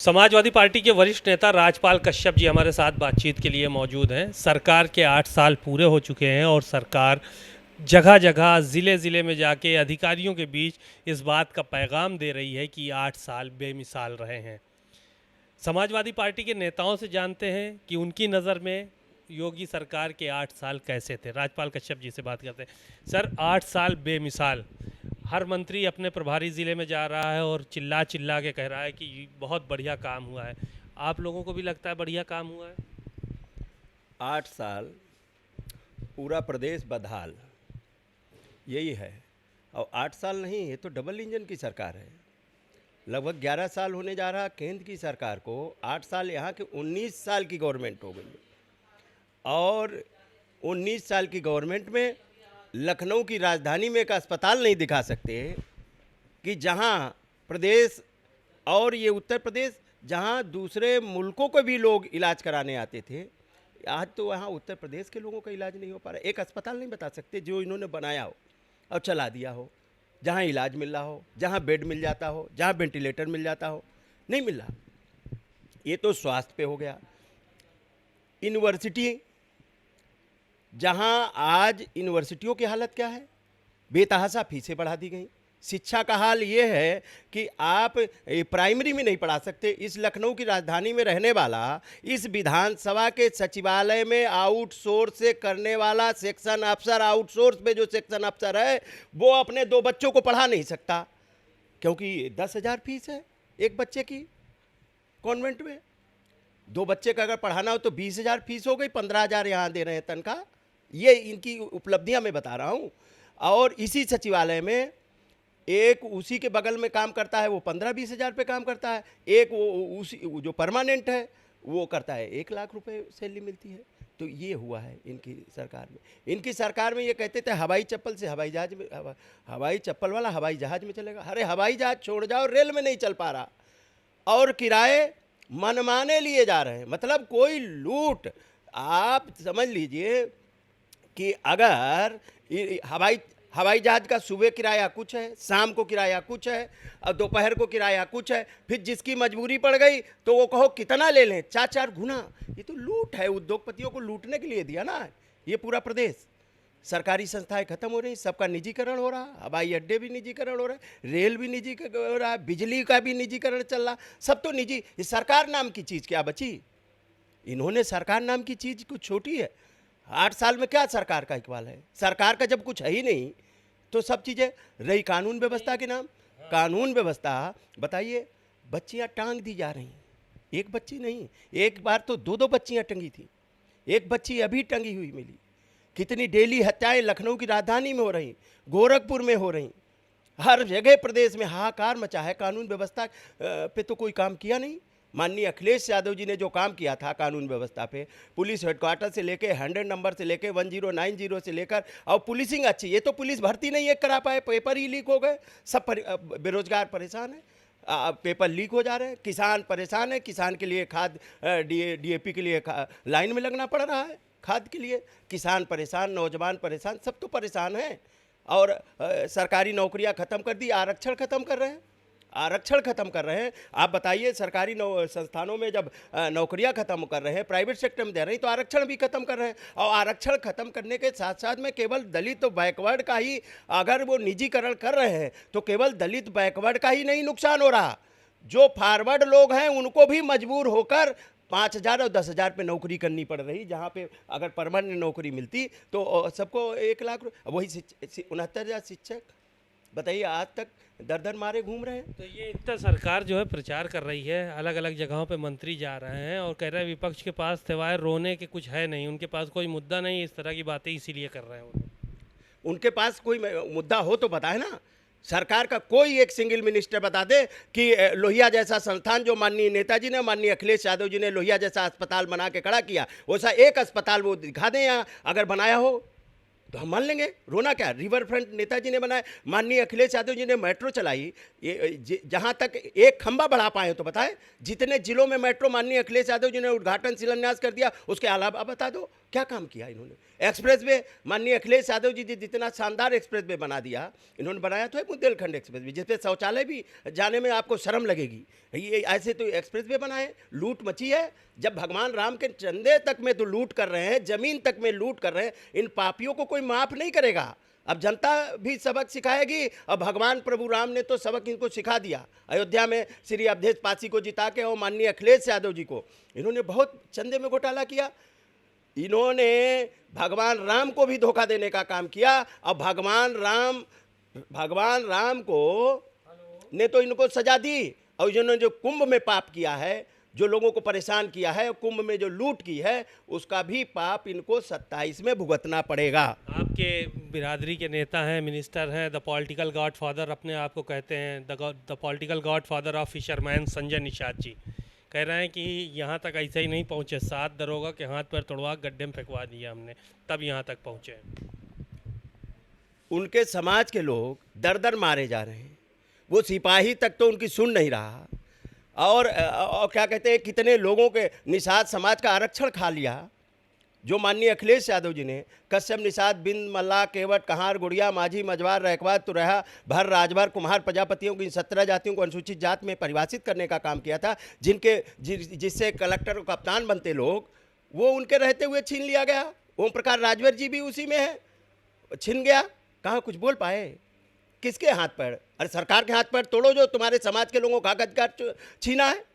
Samajwadi party के वरिष्ठ नेता राजपाल कश्यप जी हमारे साथ बातचीत के लिए मौजूद हैं। सरकार के 8 साल पूरे हो चुके हैं और सरकार जगह जगह ज़िले ज़िले में जाके अधिकारियों के बीच इस बात का पैगाम दे रही है कि 8 साल बेमिसाल रहे हैं। समाजवादी पार्टी के नेताओं से जानते हैं कि उनकी नज़र में योगी सरकार के 8 साल कैसे थे। राजपाल कश्यप जी से बात करते हैं। सर, 8 साल बेमिसाल, हर मंत्री अपने प्रभारी ज़िले में जा रहा है और चिल्ला चिल्ला के कह रहा है कि बहुत बढ़िया काम हुआ है। आप लोगों को भी लगता है बढ़िया काम हुआ है? 8 साल पूरा प्रदेश बदहाल, यही है। और 8 साल नहीं, ये तो डबल इंजन की सरकार है। लगभग 11 साल होने जा रहा केंद्र की सरकार को। 8 साल यहाँ के 19 साल की गवर्नमेंट हो गई और 19 साल की गवर्नमेंट में लखनऊ की राजधानी में एक अस्पताल नहीं दिखा सकते कि जहाँ प्रदेश और ये उत्तर प्रदेश जहाँ दूसरे मुल्कों को भी लोग इलाज कराने आते थे, आज तो वहाँ उत्तर प्रदेश के लोगों का इलाज नहीं हो पा रहा। एक अस्पताल नहीं बता सकते जो इन्होंने बनाया हो और चला दिया हो, जहाँ इलाज मिल रहा हो, जहाँ बेड मिल जाता हो, जहाँ वेंटिलेटर मिल जाता हो, नहीं मिल रहा। ये तो स्वास्थ्य पे हो गया। यूनिवर्सिटी, जहाँ आज यूनिवर्सिटियों की हालत क्या है, बेतहाशा फीसें बढ़ा दी गई। शिक्षा का हाल ये है कि आप प्राइमरी में नहीं पढ़ा सकते। इस लखनऊ की राजधानी में रहने वाला, इस विधानसभा के सचिवालय में आउटसोर्स से करने वाला सेक्शन अफसर, आउटसोर्स पे जो सेक्शन अफसर है, वो अपने 2 बच्चों को पढ़ा नहीं सकता क्योंकि 10,000 फीस है एक बच्चे की कॉन्वेंट में। 2 बच्चे का अगर पढ़ाना हो तो 20,000 फीस हो गई, 15,000 यहाँ दे रहे हैं तनख्वाह। ये इनकी उपलब्धियां मैं बता रहा हूँ। और इसी सचिवालय में एक उसी के बगल में काम करता है, वो 15-20 हज़ार पे काम करता है। एक वो उसी जो परमानेंट है वो करता है, 1 लाख रुपए सैलरी मिलती है। तो ये हुआ है इनकी सरकार में। इनकी सरकार में ये कहते थे हवाई चप्पल से हवाई जहाज में, हवाई चप्पल वाला हवाई जहाज में चलेगा। अरे हवाई जहाज छोड़ जाओ, रेल में नहीं चल पा रहा और किराए मनमाने लिए जा रहे हैं। मतलब कोई लूट। आप समझ लीजिए कि अगर हवाई जहाज का सुबह किराया कुछ है, शाम को किराया कुछ है और दोपहर को किराया कुछ है, फिर जिसकी मजबूरी पड़ गई तो वो कहो कितना ले लें, 4-4 गुना। ये तो लूट है, उद्योगपतियों को लूटने के लिए दिया ना ये पूरा प्रदेश। सरकारी संस्थाएं खत्म हो रही, सबका निजीकरण हो रहा, हवाई अड्डे भी निजीकरण हो रहे, रेल भी निजी हो रहा, बिजली का भी निजीकरण चल रहा, सब तो निजी। ये सरकार नाम की चीज़ क्या बची? इन्होंने सरकार नाम की चीज़ कुछ छोटी है। 8 साल में क्या सरकार का इकबाल है? सरकार का जब कुछ है ही नहीं तो सब चीज़ें रही। कानून व्यवस्था के नाम, कानून व्यवस्था बताइए, बच्चियां टांग दी जा रही, एक बच्ची नहीं, एक बार तो 2-2 बच्चियां टंगी थी, एक बच्ची अभी टंगी हुई मिली। कितनी डेली हत्याएं लखनऊ की राजधानी में हो रही, गोरखपुर में हो रही, हर जगह प्रदेश में हाहाकार मचा है। कानून व्यवस्था पे तो कोई काम किया नहीं। माननीय अखिलेश यादव जी ने जो काम किया था कानून व्यवस्था पे, पुलिस हेडक्वार्टर से लेके 100 नंबर से लेके 1090 से लेकर, और पुलिसिंग अच्छी। ये तो पुलिस भर्ती नहीं एक करा पाए, पेपर ही लीक हो गए, सब बेरोजगार परेशान है, पेपर लीक हो जा रहे हैं, किसान परेशान है। किसान के लिए खाद डीएपी के लिए लाइन में लगना पड़ रहा है खाद के लिए। किसान परेशान, नौजवान परेशान, सब तो परेशान हैं। और सरकारी नौकरियां खत्म कर दी, आरक्षण खत्म कर रहे हैं, आरक्षण खत्म कर रहे हैं। आप बताइए, सरकारी संस्थानों में जब नौकरियां खत्म कर रहे हैं, प्राइवेट सेक्टर में दे रहे हैं, तो आरक्षण भी खत्म कर रहे हैं। और आरक्षण खत्म करने के साथ साथ में केवल दलित बैकवर्ड का ही, अगर वो निजीकरण कर रहे हैं तो केवल दलित बैकवर्ड का ही नहीं नुकसान हो रहा, जो फॉरवर्ड लोग हैं उनको भी मजबूर होकर 5,000 और 10,000 पे नौकरी करनी पड़ रही, जहाँ पे अगर परमानेंट नौकरी मिलती तो सबको 1 लाख। वही 69,000 शिक्षक, बताइए आज तक दर दर मारे घूम रहे हैं। तो ये इतना सरकार जो है प्रचार कर रही है, अलग अलग जगहों पे मंत्री जा रहे हैं और कह रहे हैं विपक्ष के पास सिवाय रोने के कुछ है नहीं, उनके पास कोई मुद्दा नहीं, इस तरह की बातें इसीलिए कर रहे हैं वो। उनके पास कोई मुद्दा हो तो बताए ना। सरकार का कोई एक सिंगल मिनिस्टर बता दे कि लोहिया जैसा संस्थान, जो माननीय नेताजी ने, माननीय अखिलेश यादव जी ने लोहिया जैसा अस्पताल बना के खड़ा किया, वैसा एक अस्पताल वो दिखा दें यहाँ अगर बनाया हो। तो हम मान लेंगे, रोना क्या। रिवर फ्रंट नेताजी ने बनाया, माननीय अखिलेश यादव जी ने मेट्रो चलाई, ये जहाँ तक एक खंबा बढ़ा पाए तो बताएं, जितने जिलों में मेट्रो माननीय अखिलेश यादव जी ने उद्घाटन शिलान्यास कर दिया, उसके अलावा बता दो क्या काम किया इन्होंने। एक्सप्रेस वे माननीय अखिलेश यादव जी जितना शानदार एक्सप्रेस वे बना दिया इन्होंने, बनाया तो है बुंदेलखंड एक्सप्रेस वे, जिसपे शौचालय भी जाने में आपको शर्म लगेगी। ये ऐसे तो एक्सप्रेस वे बनाए, लूट मची है। जब भगवान राम के चंदे तक में तो लूट कर रहे हैं, जमीन तक में लूट कर रहे हैं, इन पापियों को कोई माफ नहीं करेगा। अब जनता भी सबक सिखाएगी, और भगवान प्रभु राम ने तो सबक इनको सिखा दिया। अयोध्या में श्री अवधेश पासी को जिता के और माननीय अखिलेश यादव जी को इन्होंने बहुत चंदे में घोटाला किया। इन्होंने भगवान राम को भी धोखा देने का काम किया, और भगवान राम को ने तो इनको सजा दी, और इन्होंने जो कुंभ में पाप किया है, जो लोगों को परेशान किया है, कुंभ में जो लूट की है, उसका भी पाप इनको 27 में भुगतना पड़ेगा। आपके बिरादरी के नेता हैं, मिनिस्टर हैं, द पॉलिटिकल गॉड फादर अपने आप को कहते हैं, the political godfather of fisherman Sanjay Nishad ji कह रहे हैं कि यहाँ तक ऐसे ही नहीं पहुँचे, 7 दरोगा के हाथ पैर तोड़वा गड्ढे में फेंकवा दिया हमने, तब यहाँ तक पहुँचे। उनके समाज के लोग दर दर मारे जा रहे हैं, वो सिपाही तक तो उनकी सुन नहीं रहा। और क्या कहते हैं, कितने लोगों के निषाद समाज का आरक्षण खा लिया, जो माननीय अखिलेश यादव जी ने कश्यप निषाद बिंद मल्लाह केवट कहार गुड़िया माझी मझवार रैकवार तुरहा भर राजभर कुम्हार प्रजापतियों की 17 जातियों को अनुसूचित जात में परिभाषित करने का काम किया था, जिससे कलेक्टर और कप्तान बनते लोग, वो उनके रहते हुए छीन लिया गया। ओम प्रकाश राजभर जी भी उसी में है, छिन गया। कहाँ कुछ बोल पाए, किसके हाथ पैर? अरे सरकार के हाथ पैर तोड़ो, जो तुम्हारे समाज के लोगों का अधिकार छीना है।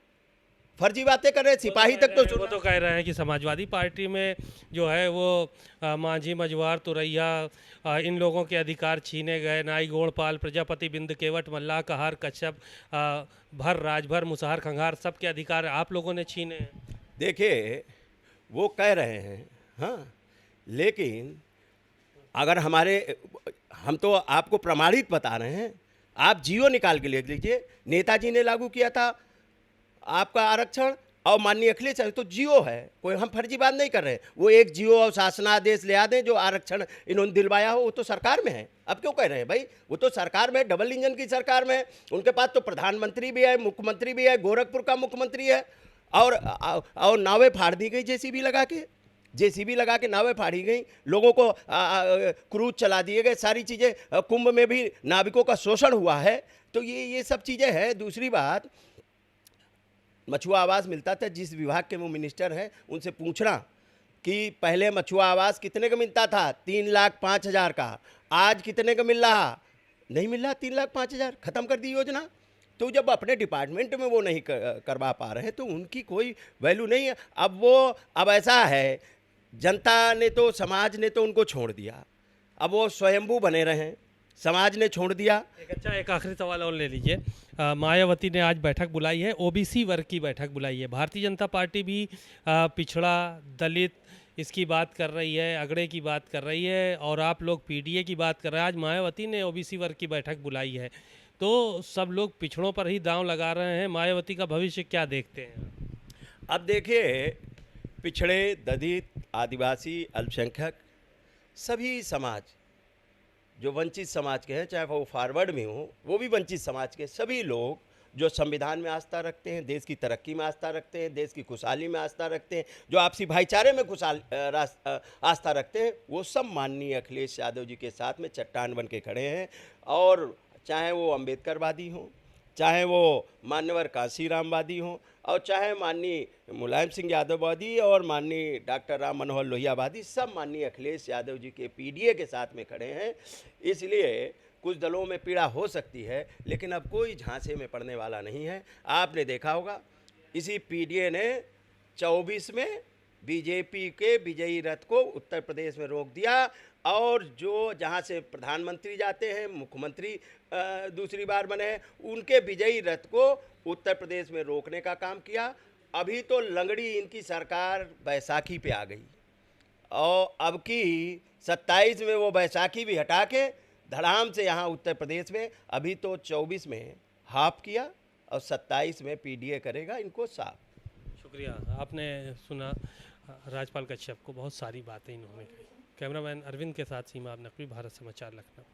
फर्जी बातें कर रहे हैं, सिपाही तक तो वो तो कह रहे हैं कि समाजवादी पार्टी में जो है वो मांझी मझवार तुरैया इन लोगों के अधिकार छीने गए, नाई गोड़पाल प्रजापति बिंद केवट मल्लाह कहार कश्यप भर राजभर मुसहर खंगार सबके अधिकार आप लोगों ने छीने हैं। देखिए वो कह रहे हैं, हाँ, लेकिन अगर हम तो आपको प्रमाणित बता रहे हैं। आप जियो निकाल के लिख लीजिए, नेताजी ने लागू किया था आपका आरक्षण, और माननीय अखिलेश तो जियो है, कोई हम फर्जी बात नहीं कर रहे हैं। वो एक जियो और शासनादेश ले आ दें, जो आरक्षण इन्होंने दिलवाया हो, वो तो सरकार में है। अब क्यों कह रहे हैं भाई, वो तो सरकार में, डबल इंजन की सरकार में, उनके पास तो प्रधानमंत्री भी है, मुख्यमंत्री भी है, गोरखपुर का मुख्यमंत्री है, और नावें फाड़ दी गई जेसीबी लगा के नावें फाड़ी गई, लोगों को क्रूज चला दिए गए, सारी चीज़ें। कुंभ में भी नाविकों का शोषण हुआ है। तो ये सब चीज़ें हैं। दूसरी बात, मछुआ आवास मिलता था, जिस विभाग के वो मिनिस्टर हैं उनसे पूछना कि पहले मछुआ आवास कितने का मिलता था, 3,05,000 का, आज कितने का मिल रहा? नहीं मिल रहा 3,05,000, ख़त्म कर दी योजना। तो जब अपने डिपार्टमेंट में वो नहीं करवा पा रहे हैं तो उनकी कोई वैल्यू नहीं है। अब ऐसा है, जनता ने तो, समाज ने तो उनको छोड़ दिया, अब वो स्वयंभू बने रहे, समाज ने छोड़ दिया। एक आखिरी सवाल और ले लीजिए। मायावती ने आज बैठक बुलाई है, ओबीसी वर्ग की बैठक बुलाई है। भारतीय जनता पार्टी भी पिछड़ा, दलित इसकी बात कर रही है, अगड़े की बात कर रही है, और आप लोग पीडीए की बात कर रहे हैं। आज मायावती ने ओबीसी वर्ग की बैठक बुलाई है, तो सब लोग पिछड़ों पर ही दांव लगा रहे हैं। मायावती का भविष्य क्या देखते हैं? अब देखिए, पिछड़े, दलित, आदिवासी, अल्पसंख्यक, सभी समाज जो वंचित समाज के हैं, चाहे वो फॉरवर्ड में हो, वो भी वंचित समाज के सभी लोग जो संविधान में आस्था रखते हैं, देश की तरक्की में आस्था रखते हैं, देश की खुशहाली में आस्था रखते हैं, जो आपसी भाईचारे में आस्था रखते हैं, वो सब माननीय अखिलेश यादव जी के साथ में चट्टान बन के खड़े हैं। और चाहे वो अम्बेडकरवादी हों, चाहे वो मान्यवर कांशीरामवादी हों, और चाहे माननीय मुलायम सिंह यादववादी और माननीय डॉक्टर राम मनोहर लोहियावादी, सब माननीय अखिलेश यादव जी के पीडीए के साथ में खड़े हैं। इसलिए कुछ दलों में पीड़ा हो सकती है, लेकिन अब कोई झांसे में पड़ने वाला नहीं है। आपने देखा होगा, इसी पीडीए ने 24 में बीजेपी के विजयी रथ को उत्तर प्रदेश में रोक दिया, और जो जहाँ से प्रधानमंत्री जाते हैं, मुख्यमंत्री दूसरी बार बने हैं, उनके विजयी रथ को उत्तर प्रदेश में रोकने का काम किया। अभी तो लंगड़ी इनकी सरकार बैसाखी पे आ गई, और अब की 27 में वो बैसाखी भी हटा के धड़ाम से यहाँ उत्तर प्रदेश में, अभी तो 24 में हाफ किया और 27 में पीडीए करेगा इनको साफ। शुक्रिया, आपने सुना राजपाल कश्यप को, बहुत सारी बातें इन्होंने कही। कैमरामैन अरविंद के साथ सीमा नकवी, भारत समाचार, लखनऊ।